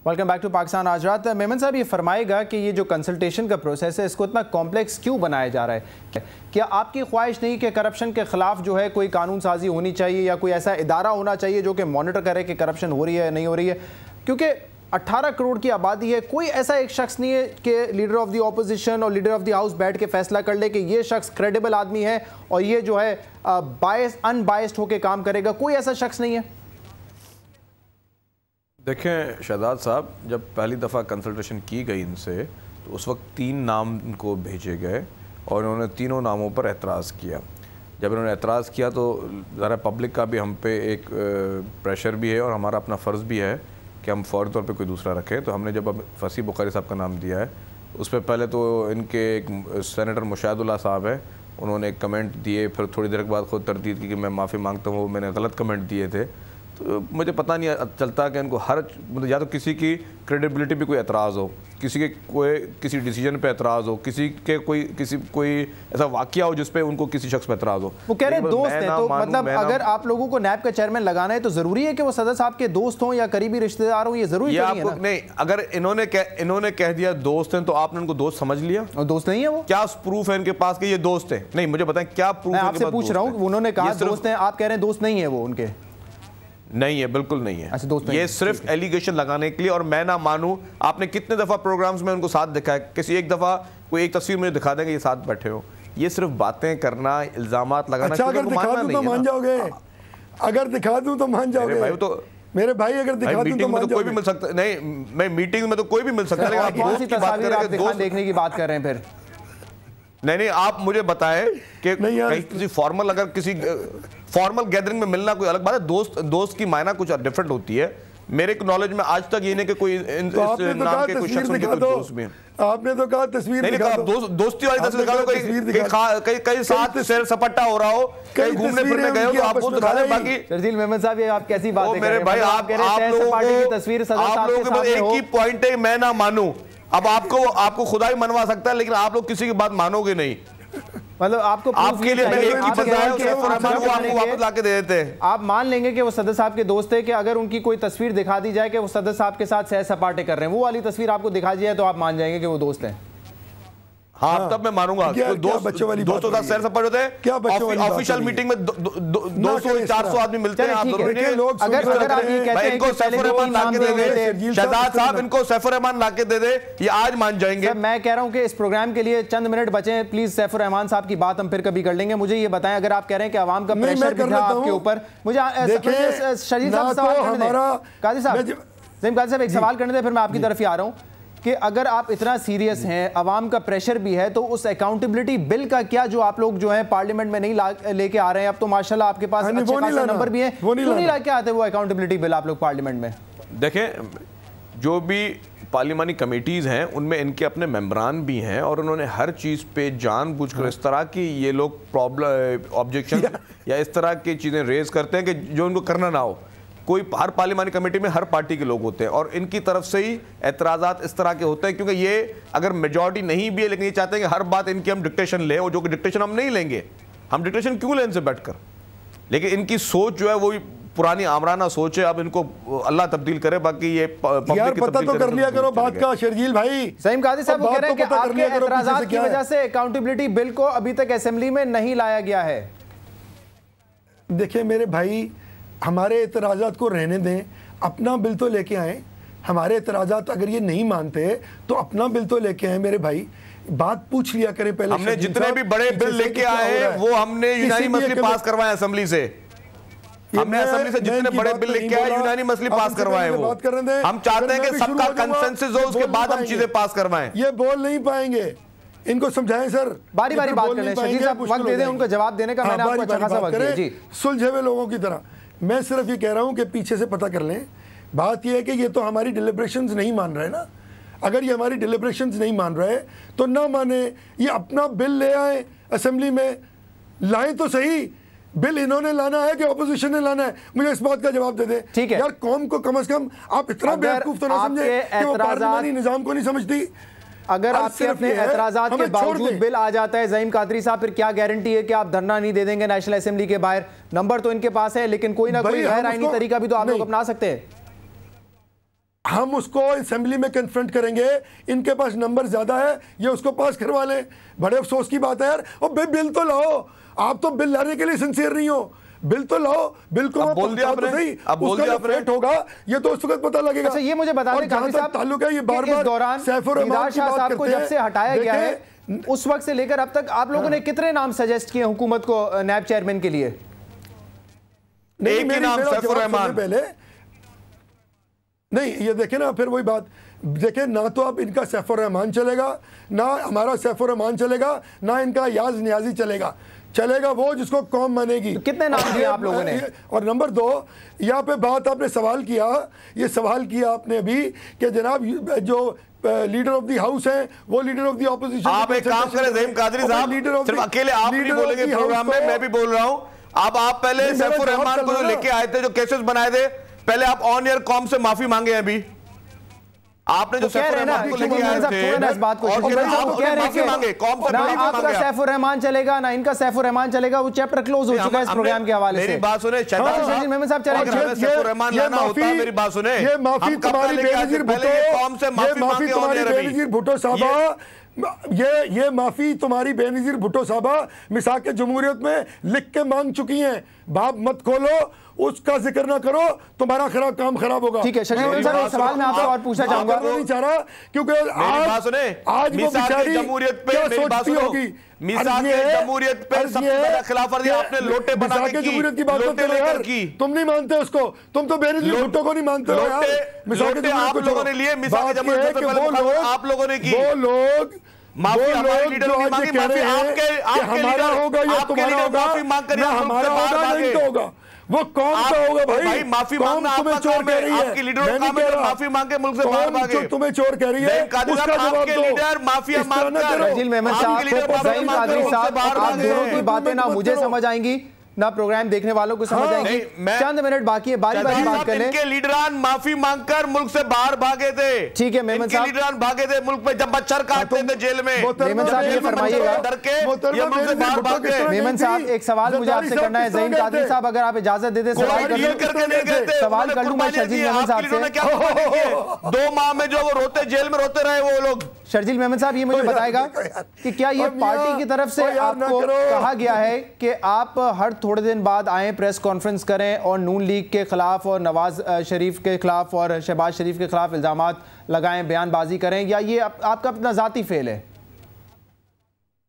Welcome back to Pakistan आज रात। मेमन साहब, ये फरमाएगा कि ये जो कंसल्टेशन का प्रोसेस है इसको इतना कॉम्प्लेक्स क्यों बनाया जा रहा है? क्या आपकी ख्वाहिश नहीं कि करप्शन के खिलाफ जो है कोई कानून साजी होनी चाहिए या कोई ऐसा इदारा होना चाहिए जो कि मॉनिटर करे कि करप्शन हो रही है नहीं हो रही है? क्योंकि 18 करोड़ की आबादी है, कोई ऐसा एक शख्स नहीं है कि लीडर ऑफ द ऑपोजिशन और लीडर ऑफ द हाउस बैठ के फैसला कर ले कि ये शख्स क्रेडिबल आदमी है और ये जो है अनबायस्ड होकर काम करेगा। कोई ऐसा शख्स नहीं है। देखें शहजाद साहब, जब पहली दफ़ा कंसल्टेशन की गई इनसे तो उस वक्त 3 नाम इनको भेजे गए और इन्होंने तीनों नामों पर एतराज़ किया। जब इन्होंने एतराज़ किया तो ज़रा पब्लिक का भी हम पे एक प्रेशर भी है और हमारा अपना फ़र्ज़ भी है कि हम फ़ौरी तौर पे कोई दूसरा रखें। तो हमने जब अब फसी बुखारी साहब का नाम दिया है, उस पर पहले तो इनके एक सेनेटर मुशाहिदुल्लाह साहब है, उन्होंने एक कमेंट दिए, फिर थोड़ी देर के बाद खुद तरदीद की कि मैं माफ़ी मांगता हूँ, मैंने गलत कमेंट दिए थे। तो मुझे पता नहीं चलता कि इनको हर मतलब या तो किसी की क्रेडिबिलिटी पे कोई एतराज़ हो, किसी के किसी डिसीजन पे एतराज़ हो, किसी कोई ऐसा वाक़या हो जिस पे उनको किसी शख्स पे एतराज़ हो। वो कह रहे हैं दोस्त हैं, तो मतलब अगर आप लोगों को नैब का चेयरमैन लगाना है तो ज़रूरी है कि वो सदर साहब के दोस्त हों या करीबी रिश्तेदार हों? ये ज़रूरी नहीं है। नहीं, अगर इन्होंने कह दिया दोस्त हैं तो आपने उनको दोस्त समझ लिया और दोस्त नहीं है वो? क्या प्रूफ है इनके पास कि ये दोस्त है? नहीं, मुझे बताएं क्या प्रूफ है? आपसे पूछ रहा हूँ, उन्होंने कहा दोस्त हैं, आप कह रहे हैं दोस्त नहीं है वो उनके? नहीं है, बिल्कुल नहीं है। अच्छा, ये सिर्फ एलिगेशन लगाने के लिए। और मैं ना मानूं, आपने कितने दफ़ा प्रोग्राम्स में उनको साथ दिखा है? किसी एक दफ़ा कोई एक तस्वीर मुझे दिखा देंगे ये साथ बैठे हो? ये सिर्फ बातें करना, इल्जामात लगाना। अच्छा, अगर दिखा दूं तो मान जाओगे? अगर दिखा दूं तो मान जाओगे? भाई तो मेरे भाई अगर दिखा दूं तो मान जाओगे? कोई भी मिल सकता नहीं, मैं मीटिंग में तो कोई भी मिल सकता है, लेकिन आप दोस्त की बात देखने की बात कर रहे हैं फिर? नहीं, आप मुझे बताएं कि किसी फॉर्मल, अगर किसी फॉर्मल गैदरिंग में मिलना कोई अलग बात है, दोस्त की मायना कुछ डिफरेंट होती है। मेरे नॉलेज में आज तक ये नहीं कि कोई नाम के कोई शख्स उनके दोस्त में। आपने तो कहा तस्वीर नहीं कहा, दोस्ती वाली तस्वीर दिखा दो, कहीं साथ सैर सपाटा हो रहा हो, कहीं घूमने फिरने गए हो तो आपको दिखा दे। बाकी शर्जील मेमन साहब, ये आप कैसी बात कर रहे हैं? मेरे भाई, आप लोगों के एक ही पॉइंट है, मैं ना मानूं। अब आपको खुदा ही मनवा सकता है, लेकिन आप लोग किसी की बात मानोगे नहीं। मतलब आपके लिए मैं एक ही बताया, आपको वापस लाके दे देते हैं। आप मान लेंगे कि वो सदर साहब के दोस्त है कि अगर उनकी कोई तस्वीर दिखा दी जाए कि वो सदर साहब के साथ सैर सपाटे कर रहे हैं, वो वाली तस्वीर आपको दिखा दी जाए तो आप मान जाएंगे कि वो दोस्त हैं? हाँ, तब मैं मानूंगा। दोस्तों का सैर सपाटे होते हैं, ऑफिशियल मीटिंग में 200-400 आदमी मिलते हैं। इनको सैफुर रहमान लाके दे दे, शहजाद साहब इनको सैफुर रहमान लाके दे दे, ये आज मान जाएंगे। मैं कह रहा हूँ कि इस प्रोग्राम के लिए चंद मिनट बचे हैं, प्लीज सैफुर रहमान साहब की बात हम फिर कभी कर लेंगे। मुझे ये बताएं, अगर आप कह रहे हैं कि आवाम का प्रेशर भी था आपके ऊपर, मुझे शरीफ साहब सवाल करने दें। काजी साहब एक सवाल करने दें, फिर मैं आपकी तरफ ही आ रहा हूँ कि अगर आप इतना सीरियस हैं, अवाम का प्रेशर भी है, तो उस अकाउंटेबिलिटी बिल का क्या, जो आप लोग जो है पार्लियामेंट में नहीं लेके आ रहे हैं? अब तो माशाल्लाह आपके पास अच्छे खासा नंबर भी है, क्यों नहीं लेके आते वो अकाउंटेबिलिटी बिल आप लोग पार्लियामेंट में? देखें, जो भी पार्लियामानी कमेटीज़ हैं उनमें इनके अपने मेंबरान भी हैं और उन्होंने हर चीज़ पे जानबूझकर इस तरह की ये लोग प्रॉब्लम ऑब्जेक्शन या इस तरह की चीज़ें रेज करते हैं कि जो उनको करना ना हो। हर पार्लियामानी कमेटी में हर पार्टी के लोग होते हैं और इनकी तरफ से ही एतराज़ात इस तरह के होते हैं, क्योंकि ये अगर मेजॉरिटी नहीं भी है लेकिन ये चाहते हैं कि हर बात इनकी हम डिक्टेशन लें, और जो कि डिक्टेशन हम नहीं लेंगे। हम डिक्टेशन क्यों लें इनसे बैठकर? लेकिन इनकी सोच जो है वो पुरानी आमराना सोच है। अब इनको अल्लाह तब्दील करे, बाकी ये यार पता तो कर लिया करो बात का। शर्जील भाई, सईम काजी साहब वो कह रहे हैं कि आपके एतराज़ात की वजह से अकाउंटेबिलिटी बिल को अभी तक असेंबली में नहीं लाया गया है। देखिए मेरे भाई, हमारे एतराज़ात को रहने दें, अपना बिल तो लेके आए। हमारे एतराज़ात अगर ये नहीं मानते तो अपना बिल तो लेके आए मेरे भाई। बात पूछ लिया करें पहले। हमने जितने भी बड़े बिल लेके आए वो हमने यूनानिमसली पास करवाए असेंबली से। हमने असेंबली से जितने बड़े बिल लेके आए यूनानिमसली पास करवाए। वो हम चाहते हैं कि सबका कंसेंसस हो, उसके बाद हम चीजें पास करवाएं। ये बोल नहीं पाएंगे, इनको समझाएं सर। बारी बारी बात करें, शर्जील साहब वक्त दे दें उनको जवाब देने का। मैंने आपको अच्छा खासा वक्त दिया जी। सुलझे हुए लोगों की तरह मैं सिर्फ ये कह रहा हूं कि पीछे से पता कर लें। बात ये है कि ये तो हमारी डिलिब्रेशंस नहीं मान रहे ना। अगर ये हमारी डिलिब्रेशंस नहीं मान रहे तो ना माने, ये अपना बिल ले आए असेंबली में, लाएं तो सही। बिल इन्होंने लाना है कि ऑपोजिशन ने लाना है? मुझे इस बात का जवाब दे दे। ठीक है, यार कौम को कम से कम आप इतना बेवकूफ तो ना समझे कि वो पार्लियामानी निजाम को नहीं समझती। अगर आपके अपने एतराज़ात के बावजूद बिल आ जाता है ज़हीम कादरी साहब, फिर क्या गारंटी है कि आप धरना नहीं दे देंगे नेशनल असेंबली के बाहर? नंबर तो इनके पास है, लेकिन कोई ना कोई गैर आईनी तरीका भी तो आप लोग अपना सकते हैं। हम उसको असेंबली में कन्फ्रंट करेंगे, इनके पास नंबर ज़्यादा है, ये उसको पास करवा लें। बड़े अफसोस की बात है यार। और भाई बिल तो लाओ, आप तो बिल लाने के लिए सिंसियर नहीं हो। बिल तो लाओ, बिल को बोल दिया आपने, सही, अब बोल दिया आपने होगा ये तो उस वक्त पता लगेगा। अच्छा, ये मुझे बता दें काजी साहब, ताल्लुक है ये बार-बार दौरान निदार शाह साहब को जब से हटाया गया है, उस वक्त से लेकर अब तक आप लोगों ने कितने नाम सजेस्ट किए हुकूमत को नैब चेयरमैन के लिए? एक ही नाम, सैफुर रहमान। पहले नहीं, ये देखे ना, फिर वही बात देखे ना, तो अब इनका सैफुर रहमान चलेगा, ना हमारा सैफुर रहमान चलेगा, ना इनका याज नियाजी चलेगा। चलेगा वो जिसको कौम मानेगी। तो कितने नाम दिए आप लोगों ने? और नंबर 2, यहाँ पे बात आपने सवाल किया, ये सवाल किया आपने अभी कि जनाब जो लीडर ऑफ द हाउस हैं वो लीडर ऑफ द ऑपोजिशन। आप एक काम करें ज़हीम कादरी साहब, सिर्फ अकेले आप नहीं बोलेंगे प्रोग्राम में, मैं भी बोल रहा हूं। आप पहले सैफुर रहमान को जो लेके आए थे, जो केसेस बनाए थे, पहले आप ऑन एयर कॉम से माफी मांगे हैं। अभी आपने जो सैफुर रहमान को लेके आए थे, इस बात को माफी मांगे, कौम से माफी मांगे। आपका सैफुर रहमान चलेगा ना इनका सैफुर रहमान चलेगा, वो चैप्टर क्लोज हो चुका है इस प्रोग्राम के हवाले से। मेरी बात सुने शहजाद मेमन साहब, चलेगा सैफुर रहमान लाना होता है, मेरी बात सुने। ये माफी तुम्हारी बेनजीर भुट्टो, कौम से माफी मांगे तुम्हारी बेनजीर भुट्टो साहबा, ये माफी तुम्हारी बेनजीर भुट्टो साहबा मिसाक जमहूरियत में लिख के मांग चुकी हैं। बाप मत खोलो, उसका जिक्र ना करो, तुम्हारा खराब काम खराब होगा। ठीक है शर्जील साहब, एक सवाल मैं आपसे और पूछना चाहूंगा। नहीं चाह रहा क्योंकि आज वो बेचारी जमहूरियत पे क्या सोचती होगी, जमहूरियत पे सबसे बड़ा खिलाफ वर्जी आपने लोटे बना के जमहूरियत की बात करते हो यार, तुम नहीं मानते उसको, तुम तो बेनजीर भुट्टो को नहीं मानते हो यार। लोटे आप लोगों ने लिए, मिसाल जमहूरियत से पहले आप लोगों ने की। वो लोग माफी हमारे लीडर ने मांगी, माफी आपके हमारा होगा या तुम्हारा होगा, माफी मांग कर हमारा होगा ना इनका होगा, वो कौन सा होगा भाई? माफी मांगना तुम्हें चोर कह रही है, आपकी लीडर माफी मांग के मुल्क से बाहर भागे, तुम्हें चोर कह रही है, उसका जवाब दो। लीडर माफिया मांगकर शर्जील मेमन साहब, ज़हीम कादरी साहब, आप दोनों की बातें ना मुझे समझ आएंगी ना प्रोग्राम देखने वालों को समझ आएंगी। चंद मिनट बाकी है, बारी बारी बात कर लें। इनके लीडरान माफी मांगकर मुल्क से बाहर भागे थे। ठीक है मेमन साहब, लीडरान भागे थे मुल्क में, जब मच्छर काटते थे जेल में। मेमन साहब ये फरमाइएगा, डर के ये मुल्क से बाहर भागे। मेमन साहब एक सवाल मुझे आपसे करना है, ज़हीम कादरी साहब अगर आप इजाजत दे दें सवाल कर लूं मैं शर्जील मेमन साहब से। 2 माह में जो वो रोते जेल में रोते रहे वो लोग। शर्जील मेमन साहब ये मुझे बताएगा कि क्या ये पार्टी की तरफ से आपको कहा गया है कि आप हर थोड़े दिन बाद आए प्रेस कॉन्फ्रेंस करें और नून लीग के खिलाफ और नवाज शरीफ के खिलाफ और शहबाज शरीफ के खिलाफ इल्जामात लगाएं, बयानबाजी करें, या ये आपका अपना जाती फेल है?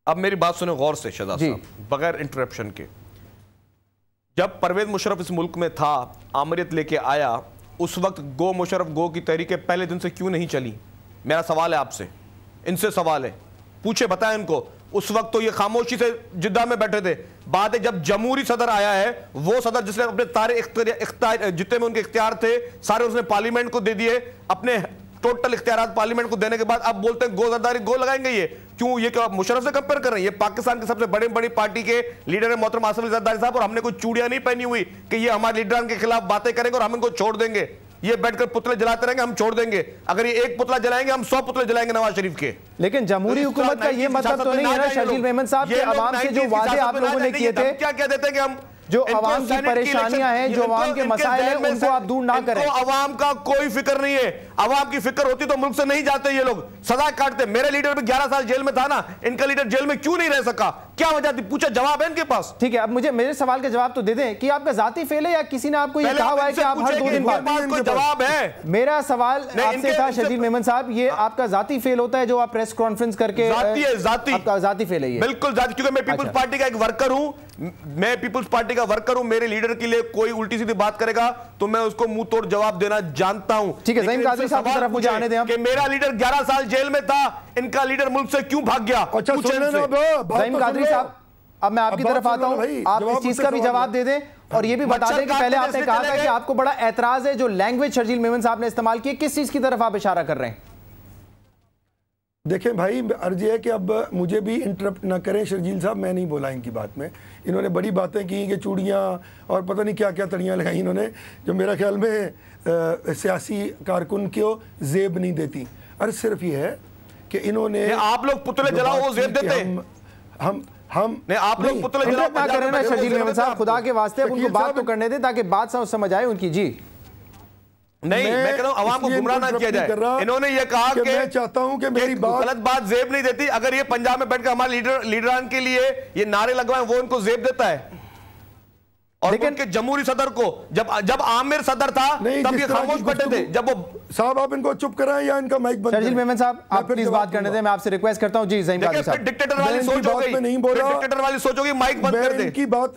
अब मेरी बात सुने गौर से शहजाद साहब, बगैर इंटरप्शन के। जब परवेज मुशर्रफ इस मुल्क में था, आमरीत लेके आया, उस वक्त गो मुशर्रफ गो की तहरीकें पहले दिन से क्यों नहीं चली? मेरा सवाल है आपसे, इनसे सवाल है, पूछे बताएं इनको। उस वक्त तो ये खामोशी से जिद्दा में बैठे थे। बात है जब जमहूरी सदर आया है, वो सदर जिसने अपने सारे जितने में उनके इख्तियार थे सारे उसने पार्लियामेंट को दे दिए। अपने टोटल इख्तियारात पार्लियामेंट को देने के बाद अब बोलते हैं गो जरदारी गो लगाएंगे। ये क्यों? ये क्या मुशर्रफ से कंपेयर कर रहे हैं? ये पाकिस्तान के सबसे बड़ी पार्टी के लीडर है मोहतरम आसिफ अली जरदारी साहब, और हमने कोई चूड़ियां नहीं पहनी हुई कि ये हमारे लीडरान के खिलाफ बातें करेंगे और हम इनको छोड़ देंगे। ये बैठकर पुतले जलाते रहेंगे, हम छोड़ देंगे। अगर ये एक पुतला जलाएंगे, हम 100 पुतले जलाएंगे नवाज शरीफ के। लेकिन जमहूरी हुकूमत का ये मतलब तो नहीं है ना शर्जील मेमन साहब के अवाम से जो वादे आप लोगों ने किए थे, क्या कहते हैं कि हम जो अवाम की परेशानियां हैं, जो अवाम के मसाइल हैं, उनको आप दूर ना करें। अवाम का कोई फिक्र नहीं है। अवाम की फिक्र होती तो मुल्क से नहीं जाते ये लोग, सजा काटते। मेरे लीडर भी 11 साल जेल में था ना, इनका लीडर जेल में क्यों नहीं रह सका? क्या वजह थी? पूछा, जवाब है इनके पास। ठीक है, अब मुझे मेरे सवाल का जवाब तो दे दें कि आपका जाती फेल है या किसी ने आपको ये कहा हुआ है कि आप हर 2 दिन बाद? कोई जवाब है? मेरा सवाल आपसे था शर्जील मेमन साहब, ये आपका जाती फेल होता है जो आप प्रेस कॉन्फ्रेंस करके? जाती आपका जाती फेल है ये? बिल्कुल जाती, क्योंकि मैं पीपल्स पार्टी का एक वर्कर हूं। मैं पीपल्स पार्टी का वर्कर हूं। मेरे लीडर के लिए कोई उल्टी सीधी बात करेगा तो मैं उसको मुंह तोड़ जवाब देना जानता हूं। ठीक है, ज़हीम कादरी साहब की तरफ मुझे आने दें। कि मेरा लीडर 11 साल जेल में था, इनका लीडर मुल्क से क्यों भाग गया? ज़हीम कादरी साहब, अब मैं आपकी तरफ आता हूं, आप इस चीज का भी जवाब दे दें और ये भी बता दें कि पहले आपने कहा था कि आपको बड़ा एतराज है जो लैंग्वेज शर्जील मेमन साहब ने इस्तेमाल की, किस चीज की तरफ आप इशारा कर रहे हैं? देखें भाई, अर्ज है कि अब मुझे भी इंटरप्ट ना करें शर्जील साहब, मैं नहीं बोला इनकी बात में। इन्होंने बड़ी बातें की कि चूड़ियाँ और पता नहीं क्या क्या तड़ियाँ लगाई इन्होंने, जो मेरा ख्याल में सियासी कारकुन को जेब नहीं देती। अर्ज सिर्फ ये है कि इन्होंने, आप लोग पुतले जलाओ वो जेब देते, हम नहीं, आप लोग पुतले जलाओ ना करें ना शर्जील मेमन साहब, खुदा के वास्ते उनको बात तो करने दें ताकि बात समझ आए उनकी। जी नहीं, मैं कह रहा हूं अवाम को गुमराह ना किया जाए। इन्होंने ये कहा कि मैं चाहता हूं कि मेरी गलत बात जेब नहीं देती। अगर ये पंजाब में बैठकर हमारे लीडरान के लिए ये नारे लगवाएं, वो उनको जेब देता है। और उनके जमहूरी सदर को जब आमिर सदर था तब ये खामोश बैठे थे। जब वो साहब आप इनको चुप कराएं या इनका माइक बंद करें। शर्जील मेमन साहब, आप प्लीज बात करने दें, मैं आपसे रिक्वेस्ट करता हूं। जी ज़हीम कादरी साहब, डिक्टेटर वाली सोच हो गई, नहीं बोला, डिक्टेटर वाली सोच होगी, माइक बंद कर दे। इनकी बात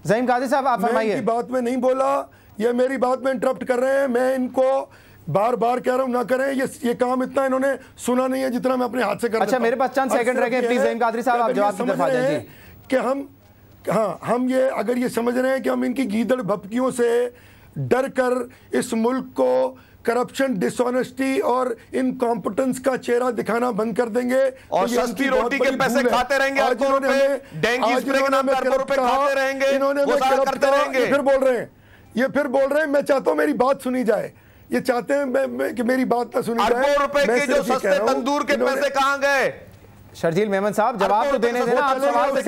ज़हीम कादरी साहब आप फरमाइए। इनकी बात में नहीं बोला, ये मेरी बात में इंटरप्ट कर रहे हैं। मैं इनको बार बार कह रहा हूं ना करें, ये काम इतना इन्होंने सुना नहीं है जितना मैं अपने हाथ से कर। अच्छा, मेरे पास चंद सेकंड रह गए, प्लीज ज़हीम कादरी साहब आप जवाब की तरफ आ जाएं। जी, कि हम ये अगर ये समझ रहे हैं कि हम इनकी गीदड़ भपकियों से डर कर इस मुल्क को करप्शन, डिसऑनेस्टी और इनकॉम्पिटेंस का चेहरा दिखाना बंद कर देंगे और सस्ती रोटी के पैसे खाते रहेंगे, अरबों रुपए डेंगी स्प्रे के नाम पे अरबों रुपए खाते रहेंगे, इन्होंने वो सारा करते रहेंगे। फिर बोल रहे हैं मैं चाहता हूं मेरी बात सुनी जाए। ये चाहते हैं कि मेरी बात ना सुनी जाए। अरबों रुपए के जो सस्ते तंदूर के पैसे कहां गए? शर्जील मेमन साहब जवाब तो देने देना, आप सवाल से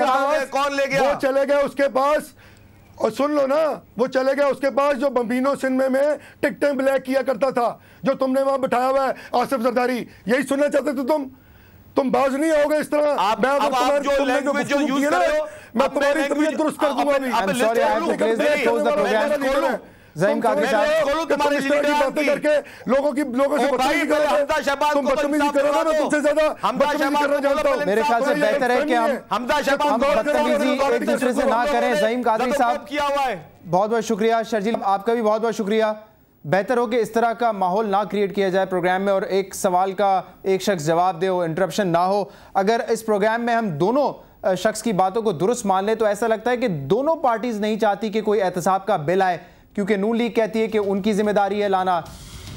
कौन ले गया? वो चले गए उसके पास, और सुन लो ना, वो चले गए उसके पास जो बम्बीनो सिनेमा में टिकटें ब्लैक किया करता था, जो तुमने वहां बिठाया हुआ है आसिफ जरदारी। यही सुनना चाहते थे तुम बाज नहीं आओगे इस तरह। आप जो लैंग्वेज जो यूज कर रहे हो, मैं तुम्हारी तबीयत दुरुस्त कर दूंगा अभी। ज़हीम कादरी साहब तुम्हारी बातें करके लोगों से बदतमीजी कर रहे हो। तुम बदतमीजी करोगे ना, तुमसे ज्यादा बदतमीजी करना जानता हूं। मेरे ख्याल से बेहतर है कि हम बदतमीजी एक दूसरे से ना करें। ज़हीम कादरी साहब किया हुआ है, बहुत बहुत शुक्रिया। शर्जील आपका भी बहुत बहुत शुक्रिया। बेहतर हो कि इस तरह का माहौल ना क्रिएट किया जाए प्रोग्राम में, और एक सवाल का एक शख्स जवाब दे, वो इंटरप्शन ना हो। अगर इस प्रोग्राम में हम दोनों शख्स की बातों को दुरुस्त मान ले तो ऐसा लगता है कि दोनों पार्टीज नहीं चाहती कि कोई एहतसाब का बिल आए, क्योंकि नून लीग कहती है कि उनकी जिम्मेदारी है लाना।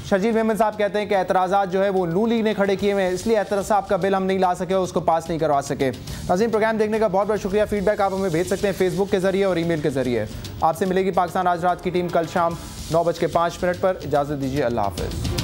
शर्जील मेमन साहब कहते हैं कि एतराज़ात जो है वो नून लीग ने खड़े किए हुए हैं, इसलिए एहतसाब का बिल हम नहीं ला सके, उसको पास नहीं करवा सके। नाज़रीन, प्रोग्राम देखने का बहुत बहुत शुक्रिया। फीडबैक आप हमें भेज सकते हैं फेसबुक के जरिए और ईमेल के जरिए। आपसे मिलेगी पाकिस्तान आज रात की टीम कल शाम 9:05 पर। इजाज़त दीजिए, अल्लाह हाफ़िज़।